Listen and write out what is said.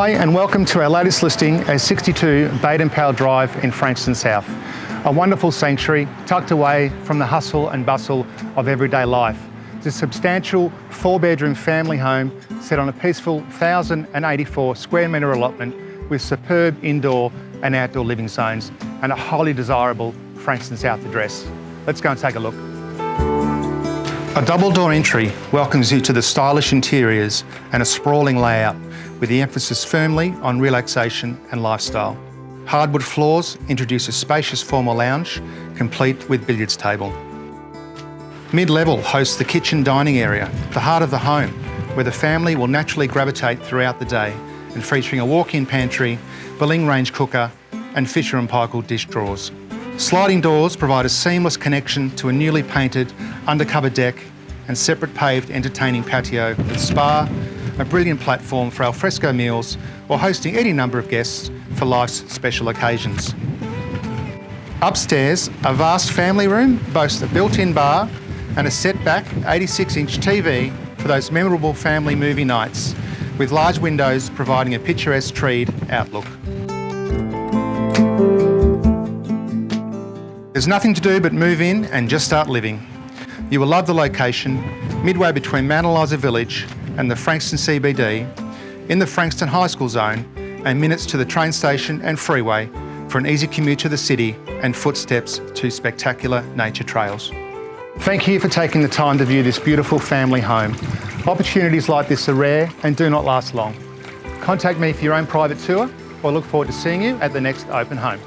Hi and welcome to our latest listing at 62 Baden Powell Drive in Frankston South. A wonderful sanctuary tucked away from the hustle and bustle of everyday life. It's a substantial 4-bedroom family home set on a peaceful 1,084 square metre allotment with superb indoor and outdoor living zones and a highly desirable Frankston South address. Let's go and take a look. A double door entry welcomes you to the stylish interiors and a sprawling layout with the emphasis firmly on relaxation and lifestyle. Hardwood floors introduce a spacious formal lounge complete with billiards table. Mid-level hosts the kitchen dining area, the heart of the home, where the family will naturally gravitate throughout the day and featuring a walk-in pantry, Berlin range cooker and Fisher & Paykel dish drawers. Sliding doors provide a seamless connection to a newly painted undercover deck and separate paved entertaining patio with spa, a brilliant platform for alfresco meals or hosting any number of guests for life's special occasions. Upstairs, a vast family room boasts a built-in bar and a set-back 86-inch TV for those memorable family movie nights, with large windows providing a picturesque treed outlook. There's nothing to do but move in and just start living. You will love the location, midway between Mount Eliza Village and the Frankston CBD, in the Frankston High School zone, and minutes to the train station and freeway for an easy commute to the city and footsteps to spectacular nature trails. Thank you for taking the time to view this beautiful family home. Opportunities like this are rare and do not last long. Contact me for your own private tour or look forward to seeing you at the next open home.